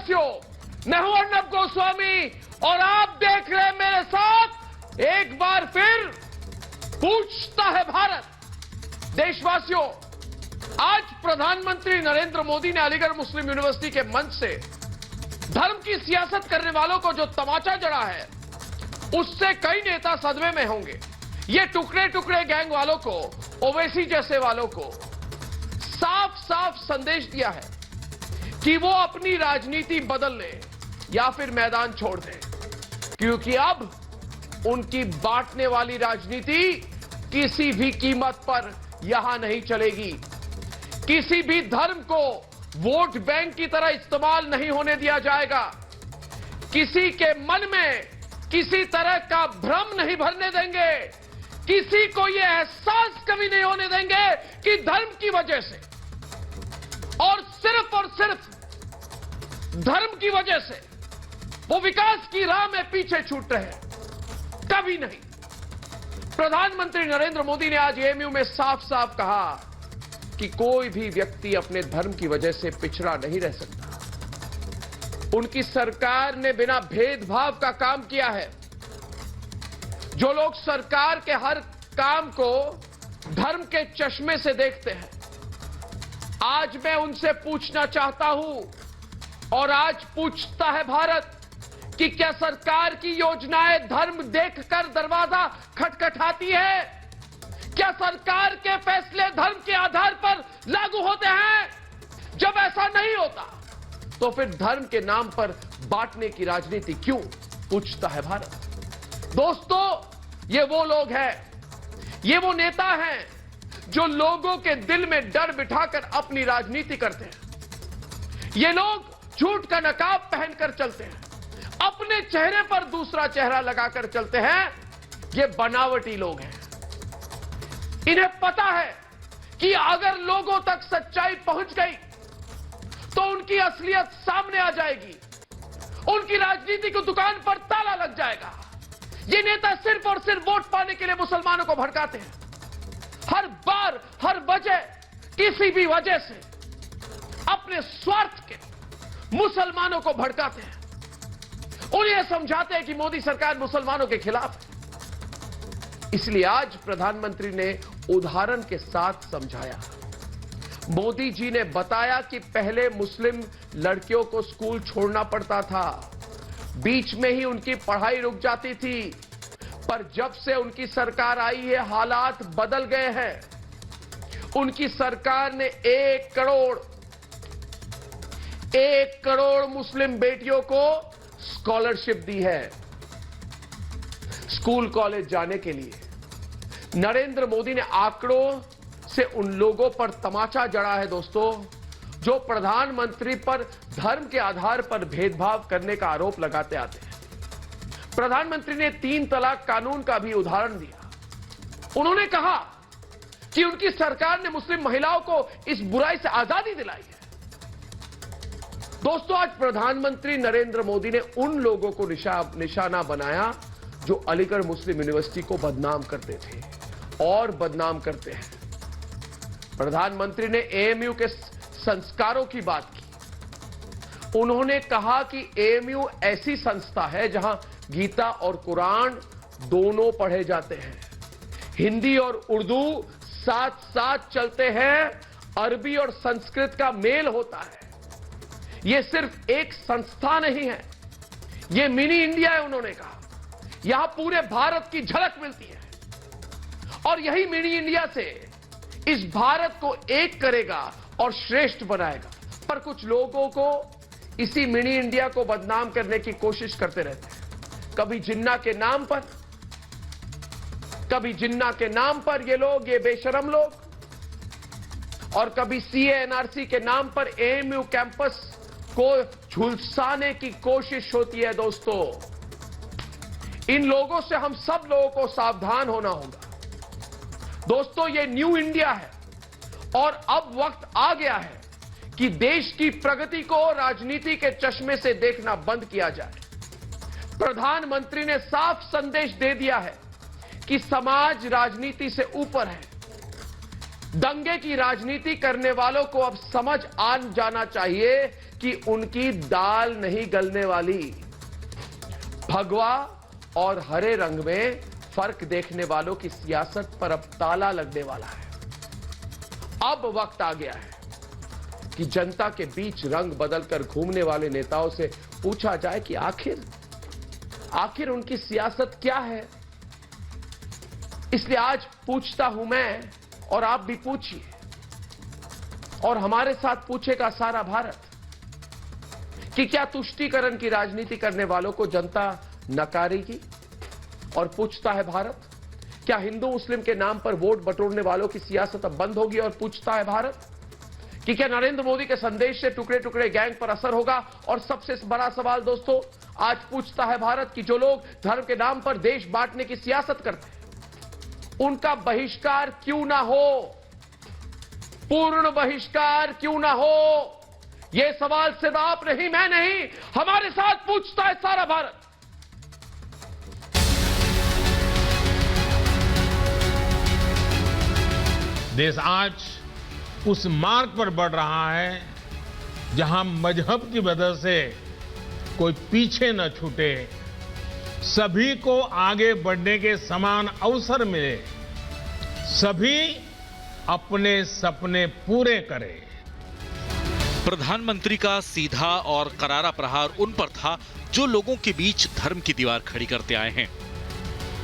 देशवासियों, मैं हूं अर्नब गोस्वामी और आप देख रहे हैं मेरे साथ एक बार फिर पूछता है भारत। देशवासियों, आज प्रधानमंत्री नरेंद्र मोदी ने अलीगढ़ मुस्लिम यूनिवर्सिटी के मंच से धर्म की सियासत करने वालों को जो तमाचा जड़ा है, उससे कई नेता सदमे में होंगे। ये टुकड़े टुकड़े गैंग वालों को, ओवैसी जैसे वालों को साफ साफ संदेश दिया है कि वो अपनी राजनीति बदल ले या फिर मैदान छोड़ दें, क्योंकि अब उनकी बांटने वाली राजनीति किसी भी कीमत पर यहां नहीं चलेगी। किसी भी धर्म को वोट बैंक की तरह इस्तेमाल नहीं होने दिया जाएगा। किसी के मन में किसी तरह का भ्रम नहीं भरने देंगे। किसी को यह एहसास कभी नहीं होने देंगे कि धर्म की वजह से और सिर्फ धर्म की वजह से वो विकास की राह में पीछे छूट रहे हैं। कभी नहीं। प्रधानमंत्री नरेंद्र मोदी ने आज एएमयू में साफ साफ कहा कि कोई भी व्यक्ति अपने धर्म की वजह से पिछड़ा नहीं रह सकता। उनकी सरकार ने बिना भेदभाव का काम किया है। जो लोग सरकार के हर काम को धर्म के चश्मे से देखते हैं, आज मैं उनसे पूछना चाहता हूं और आज पूछता है भारत कि क्या सरकार की योजनाएं धर्म देखकर दरवाजा खटखटाती है? क्या सरकार के फैसले धर्म के आधार पर लागू होते हैं? जब ऐसा नहीं होता तो फिर धर्म के नाम पर बांटने की राजनीति क्यों? पूछता है भारत। दोस्तों, ये वो लोग हैं, ये वो नेता हैं जो लोगों के दिल में डर बिठाकर अपनी राजनीति करते हैं। ये लोग झूठ का नकाब पहनकर चलते हैं, अपने चेहरे पर दूसरा चेहरा लगाकर चलते हैं। ये बनावटी लोग हैं। इन्हें पता है कि अगर लोगों तक सच्चाई पहुंच गई तो उनकी असलियत सामने आ जाएगी। उनकी राजनीति की दुकान पर ताला लग जाएगा। ये नेता सिर्फ और सिर्फ वोट पाने के लिए मुसलमानों को भड़काते हैं। हर बार, हर वजह, किसी भी वजह से अपने स्वार्थ के मुसलमानों को भड़काते हैं। उन्हें समझाते हैं कि मोदी सरकार मुसलमानों के खिलाफ है। इसलिए आज प्रधानमंत्री ने उदाहरण के साथ समझाया। मोदी जी ने बताया कि पहले मुस्लिम लड़कियों को स्कूल छोड़ना पड़ता था, बीच में ही उनकी पढ़ाई रुक जाती थी। पर जब से उनकी सरकार आई है, हालात बदल गए हैं। उनकी सरकार ने 1 करोड़ मुस्लिम बेटियों को स्कॉलरशिप दी है स्कूल कॉलेज जाने के लिए। नरेंद्र मोदी ने आंकड़ों से उन लोगों पर तमाचा जड़ा है दोस्तों, जो प्रधानमंत्री पर धर्म के आधार पर भेदभाव करने का आरोप लगाते आते हैं। प्रधानमंत्री ने 3 तलाक कानून का भी उदाहरण दिया। उन्होंने कहा कि उनकी सरकार ने मुस्लिम महिलाओं को इस बुराई से आजादी दिलाई है। दोस्तों, आज प्रधानमंत्री नरेंद्र मोदी ने उन लोगों को निशाना बनाया जो अलीगढ़ मुस्लिम यूनिवर्सिटी को बदनाम करते थे और बदनाम करते हैं। प्रधानमंत्री ने एएमयू के संस्कारों की बात की। उन्होंने कहा कि एएमयू ऐसी संस्था है जहां गीता और कुरान दोनों पढ़े जाते हैं। हिंदी और उर्दू साथ साथ चलते हैं। अरबी और संस्कृत का मेल होता है। यह सिर्फ एक संस्था नहीं है, यह मिनी इंडिया है। उन्होंने कहा यहां पूरे भारत की झलक मिलती है और यही मिनी इंडिया से इस भारत को एक करेगा और श्रेष्ठ बनाएगा। पर कुछ लोगों को इसी मिनी इंडिया को बदनाम करने की कोशिश करते रहते हैं। कभी जिन्ना के नाम पर, कभी जिन्ना के नाम पर ये लोग, ये बेशरम लोग, और कभी सीए एनआरसी के नाम पर एएमयू कैंपस को झुलसाने की कोशिश होती है। दोस्तों, इन लोगों से हम सब लोगों को सावधान होना होगा। दोस्तों, ये न्यू इंडिया है और अब वक्त आ गया है कि देश की प्रगति को राजनीति के चश्मे से देखना बंद किया जाए। प्रधानमंत्री ने साफ संदेश दे दिया है कि समाज राजनीति से ऊपर है। दंगे की राजनीति करने वालों को अब समझ आ जाना चाहिए कि उनकी दाल नहीं गलने वाली। भगवा और हरे रंग में फर्क देखने वालों की सियासत पर अब ताला लगने वाला है। अब वक्त आ गया है कि जनता के बीच रंग बदलकर घूमने वाले नेताओं से पूछा जाए कि आखिर उनकी सियासत क्या है। इसलिए आज पूछता हूं मैं, और आप भी पूछिए, और हमारे साथ पूछेगा सारा भारत कि क्या तुष्टीकरण की राजनीति करने वालों को जनता नकारेगी। और पूछता है भारत, क्या हिंदू मुस्लिम के नाम पर वोट बटोरने वालों की सियासत अब बंद होगी। और पूछता है भारत कि क्या नरेंद्र मोदी के संदेश से टुकड़े टुकड़े गैंग पर असर होगा। और सबसे बड़ा सवाल दोस्तों, आज पूछता है भारत कि जो लोग धर्म के नाम पर देश बांटने की सियासत करते हैं, उनका बहिष्कार क्यों ना हो, पूर्ण बहिष्कार क्यों ना हो। यह सवाल सिर्फ आप नहीं, मैं नहीं, हमारे साथ पूछता है सारा भारत। देश आज उस मार्ग पर बढ़ रहा है जहां मजहब की वजह से कोई पीछे न छूटे, सभी को आगे बढ़ने के समान अवसर मिले, सभी अपने सपने पूरे करें। प्रधानमंत्री का सीधा और करारा प्रहार उन पर था जो लोगों के बीच धर्म की दीवार खड़ी करते आए हैं।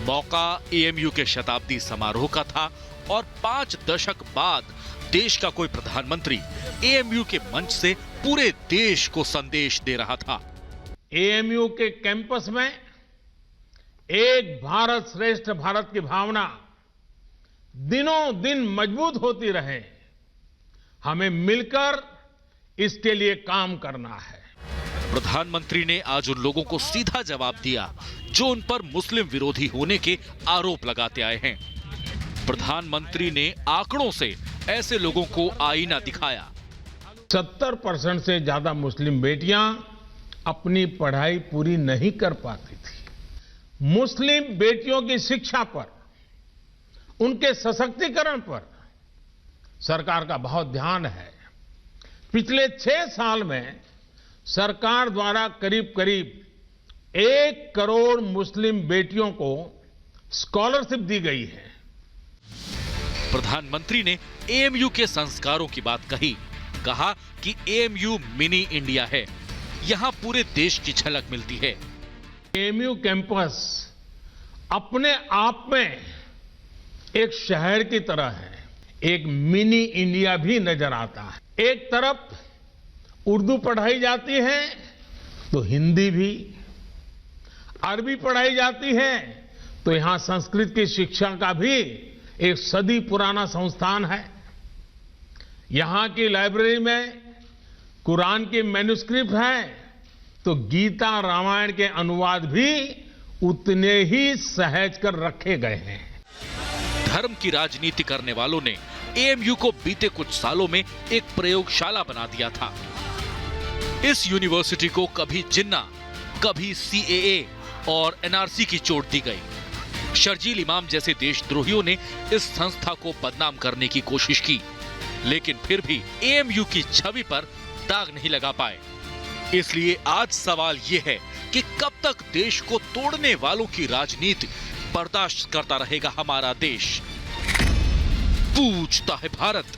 मौका एएमयू के शताब्दी समारोह का था और 5 दशक बाद देश का कोई प्रधानमंत्री एएमयू के मंच से पूरे देश को संदेश दे रहा था। एएमयू के कैंपस में एक भारत श्रेष्ठ भारत की भावना दिनों दिन मजबूत होती रहे, हमें मिलकर इसके लिए काम करना है। प्रधानमंत्री ने आज उन लोगों को सीधा जवाब दिया जो उन पर मुस्लिम विरोधी होने के आरोप लगाते आए हैं। प्रधानमंत्री ने आंकड़ों से ऐसे लोगों को आईना दिखाया। 70% से ज्यादा मुस्लिम बेटियां अपनी पढ़ाई पूरी नहीं कर पाती थी। मुस्लिम बेटियों की शिक्षा पर, उनके सशक्तिकरण पर सरकार का बहुत ध्यान है। पिछले 6 साल में सरकार द्वारा करीब करीब 1 करोड़ मुस्लिम बेटियों को स्कॉलरशिप दी गई है। प्रधानमंत्री ने एएमयू के संस्कारों की बात कही, कहा कि एएमयू मिनी इंडिया है, यहां पूरे देश की झलक मिलती है। एएमयू कैंपस अपने आप में एक शहर की तरह है, एक मिनी इंडिया भी नजर आता है। एक तरफ उर्दू पढ़ाई जाती है तो हिंदी भी, अरबी पढ़ाई जाती है तो यहां संस्कृत की शिक्षा का भी एक सदी पुराना संस्थान है। यहां की लाइब्रेरी में कुरान की मैन्युस्क्रिप्ट है तो गीता रामायण के अनुवाद भी उतने ही सहज कर रखे गए हैं। धर्म की राजनीति करने वालों ने एएमयू को बीते कुछ सालों में एक प्रयोगशाला बना दिया था। इस यूनिवर्सिटी को कभी जिन्ना, कभी सीएए और एनआरसी की चोट दी गई। शर्जील इमाम जैसे देशद्रोहियों ने इस संस्था को बदनाम करने की कोशिश की, लेकिन फिर भी एएमयू की छवि पर दाग नहीं लगा पाए। इसलिए आज सवाल यह है कि कब तक देश को तोड़ने वालों की राजनीति बर्दाश्त करता रहेगा हमारा देश। पूछता है भारत।